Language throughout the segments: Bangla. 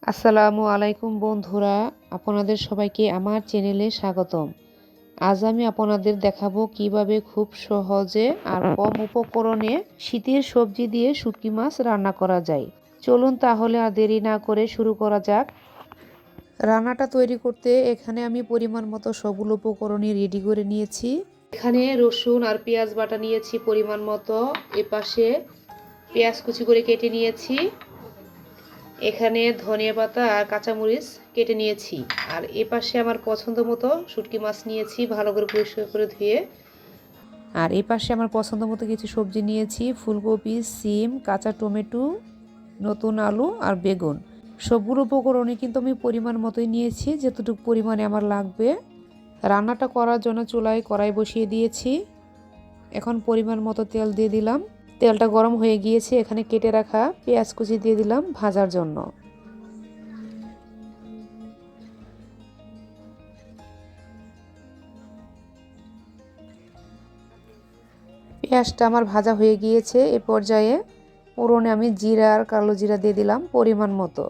আসসালামু আলাইকুম বন্ধুরা, আপনাদের সবাইকে আমার চ্যানেলে স্বাগতম। আজ আমি আপনাদের দেখাবো কিভাবে খুব সহজে আর কম উপকরণে শীতের সবজি দিয়ে শুটকি মাছ রান্না করা যায়। চলুন তাহলে আর দেরি না করে শুরু করা যাক। রান্নাটা তৈরি করতে এখানে আমি পরিমাণ মতো সবগুলো উপকরণই রেডি করে নিয়েছি। এখানে রসুন আর পেঁয়াজ বাটা নিয়েছি পরিমাণ মতো। এপাশে পেঁয়াজ কুচি করে কেটে নিয়েছি। এখানে ধনিয়া পাতা আর কাঁচামরিচ কেটে নিয়েছি। আর এপাশে আমার পছন্দ মতো শুটকি মাছ নিয়েছি, ভালো করে পরিষ্কার করে ধুয়ে। আর এপাশে আমার পছন্দ মতো কিছু সবজি নিয়েছি, ফুলকপি, সিম, কাঁচা টমেটো, নতুন আলু আর বেগুন। সবগুলো উপকরণই কিন্তু আমি পরিমাণ মতোই নিয়েছি, যতটুকু পরিমাণে আমার লাগবে। রান্নাটা করার জন্য চুলায় কড়াই বসিয়ে দিয়েছি। এখন পরিমাণ মতো তেল দিয়ে দিলাম। তেলটা গরম হয়ে গিয়েছে, এখানে কেটে রাখা পেঁয়াজ কুচি দিয়ে দিলাম ভাজার জন্য। পেঁয়াজটা আমার ভাজা হয়ে গিয়েছে। এ পর্যায়ে ফোড়নে আমি জিরা আর কালো জিরা দিয়ে দিলাম পরিমাণ মতো।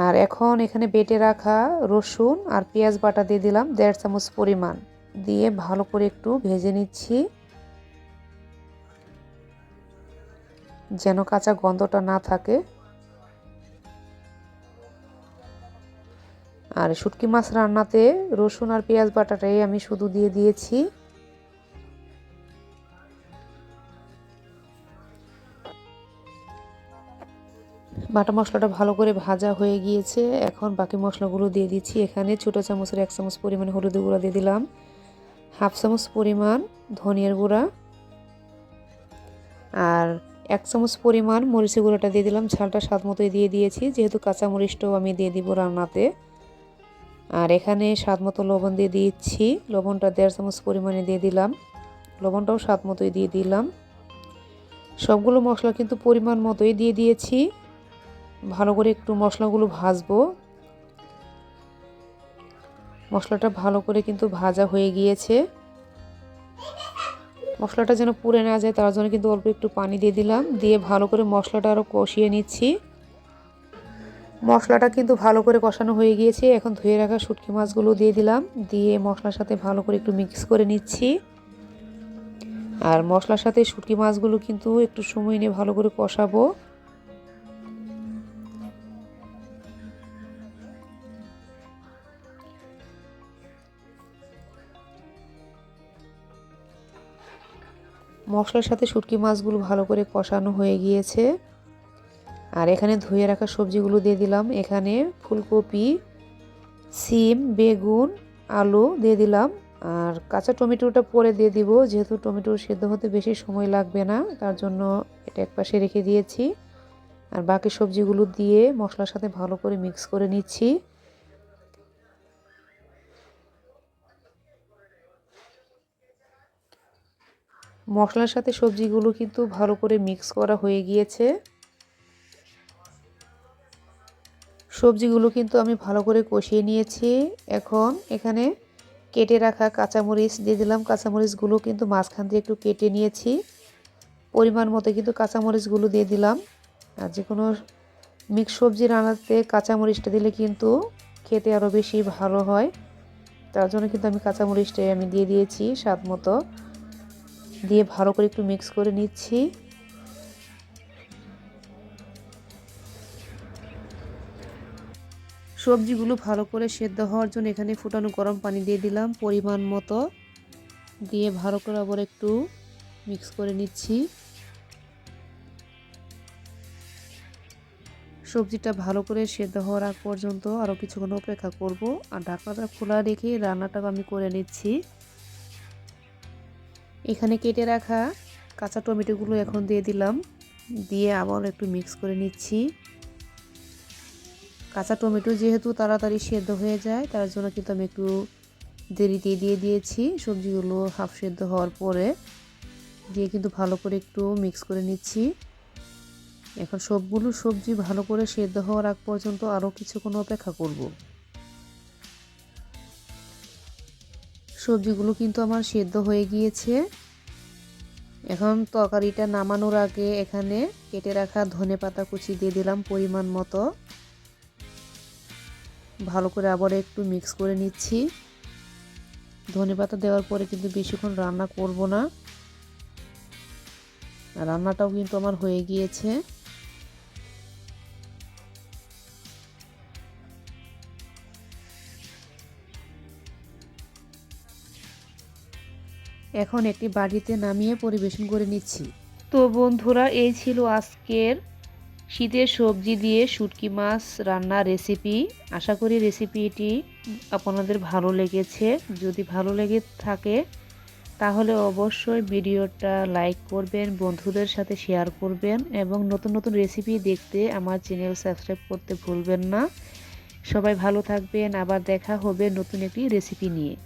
আর এখন এখানে বেটে রাখা রসুন আর পেঁয়াজ বাটা দিয়ে দিলাম 1.5 চামচ পরিমাণ, দিয়ে ভালো করে একটু ভেজে নিচ্ছি, যেন কাঁচা গন্ধটা না থাকে। আর শুটকি মাছ রান্নাতে রসুন আর পেঁয়াজ বাটাটাই আমি শুধু দিয়ে দিয়েছি। বাটা মশলাটা ভালো করে ভাজা হয়ে গিয়েছে। এখন বাকি মশলাগুলো দিয়ে দিচ্ছি। এখানে ছোটো চামচের 1 চামচ পরিমাণ হলুদের গুঁড়া দিয়ে দিলাম, 1/2 চামচ পরিমাণ ধনিয়ার গুঁড়া, আর 1 চামচ পরিমাণ মরিচের গুঁড়াটা দিয়ে দিলাম। ঝালটা স্বাদ মতোই দিয়ে দিয়েছি, যেহেতু কাঁচা মরিচটাও আমি দিয়ে দিব রান্নাতে। আর এখানে স্বাদ মতো লবণ দিয়ে দিচ্ছি। লবণটা 1.5 চামচ পরিমাণে দিয়ে দিলাম। লবণটাও স্বাদ মতোই দিয়ে দিলাম। সবগুলো মশলা কিন্তু পরিমাণ মতোই দিয়ে দিয়েছি। ভালো করে একটু মশলাগুলো ভাজবো। মশলাটা ভালো করে কিন্তু ভাজা হয়ে গিয়েছে। মশলাটা যেন পুড়ে না যায় তার জন্য কিন্তু অল্প একটু পানি দিয়ে দিলাম, দিয়ে ভালো করে মশলাটা আরও কষিয়ে নিচ্ছি। মশলাটা কিন্তু ভালো করে কষানো হয়ে গিয়েছে। এখন ধুয়ে রাখা শুটকি মাছগুলো দিয়ে দিলাম, দিয়ে মশলার সাথে ভালো করে একটু মিক্স করে নিচ্ছি। আর মশলার সাথে শুটকি মাছগুলো কিন্তু একটু সময় নিয়ে ভালো করে কষাবো। মশলার সাথে শুটকি মাছগুলো ভালো করে কষানো হয়ে গিয়েছে। আর এখানে ধুয়ে রাখা সবজিগুলো দিয়ে দিলাম। এখানে ফুলকপি, সিম, বেগুন, আলু দিয়ে দিলাম। আর কাঁচা টমেটোটা পরে দিয়ে দিব, যেহেতু টমেটো সেদ্ধ হতে বেশি সময় লাগবে না, তার জন্য এটা একপাশে রেখে দিয়েছি। আর বাকি সবজিগুলো দিয়ে মশলার সাথে ভালো করে মিক্স করে নিচ্ছি। মশলার সাথে সবজিগুলো কিন্তু ভালো করে মিক্স করা হয়ে গিয়েছে। সবজিগুলো কিন্তু আমি ভালো করে কষিয়ে নিয়েছি। এখন এখানে কেটে রাখা কাঁচামরিচ দিয়ে দিলাম। কাঁচামরিচগুলো কিন্তু মাঝখান দিয়ে একটু কেটে নিয়েছি। পরিমাণ মতো কিন্তু কাঁচামরিচগুলো দিয়ে দিলাম। আর যে কোনো মিক্স সবজি রান্নাতে কাঁচামরিচটা দিলে কিন্তু খেতে আরও বেশি ভালো হয়, তার জন্য কিন্তু আমি কাঁচামরিচটাই দিয়ে দিয়েছি স্বাদ মতো, দিয়ে ভালো করে একটু মিক্স করে নিচ্ছি। সবজিগুলো ভালো করে সেদ্ধ হওয়ার জন্য এখানে ফুটানো গরম পানি দিয়ে দিলাম পরিমাণ মতো, দিয়ে ভালো করে আবার একটু মিক্স করে নিচ্ছি। সবজিটা ভালো করে সেদ্ধ হওয়ার আগ পর্যন্ত আরও কিছুক্ষণ অপেক্ষা করব। আর ঢাকনাটা খোলা রেখে রান্নাটা আমি করে নিচ্ছি। এখানে কেটে রাখা কাঁচা টমেটোগুলো এখন দিয়ে দিলাম, দিয়ে আবার একটু মিক্স করে নিচ্ছি। কাঁচা টমেটো যেহেতু তাড়াতাড়ি সেদ্ধ হয়ে যায়, তার জন্য কিন্তু আমি একটু দেরিতে দিয়ে দিয়েছি। সবজিগুলো হাফ সেদ্ধ হওয়ার পরে দিয়ে কিন্তু ভালো করে একটু মিক্স করে নিচ্ছি। এখন সবগুলো সবজি ভালো করে সেদ্ধ হওয়ার আগ পর্যন্ত আরও কিছুক্ষণ অপেক্ষা করব। সবজিগুলো কিন্তু আমার সেদ্ধ হয়ে গিয়েছে। এখন তরকারিটা নামানোর আগে এখানে কেটে রাখা ধনেপাতা কুচি দিয়ে দিলাম পরিমাণ মতো। ভালো করে আবার একটু মিক্স করে নিচ্ছি। ধনেপাতা দেওয়ার পরে কিন্তু বেশিক্ষণ রান্না করব না। রান্নাটাও কিন্তু আমার হয়ে গিয়েছে। এখন একটি বাটিতে নামিয়ে পরিবেশন করে নিচ্ছি। তো বন্ধুরা, এই ছিল আজকের শীতের সবজি দিয়ে শুটকি মাছ রান্নার রেসিপি। আশা করি রেসিপিটি আপনাদের ভালো লেগেছে। যদি ভালো লেগে থাকে তাহলে অবশ্যই ভিডিওটা লাইক করবেন, বন্ধুদের সাথে শেয়ার করবেন এবং নতুন নতুন রেসিপি দেখতে আমার চ্যানেল সাবস্ক্রাইব করতে ভুলবেন না। সবাই ভালো থাকবেন, আবার দেখা হবে নতুন একটি রেসিপি নিয়ে।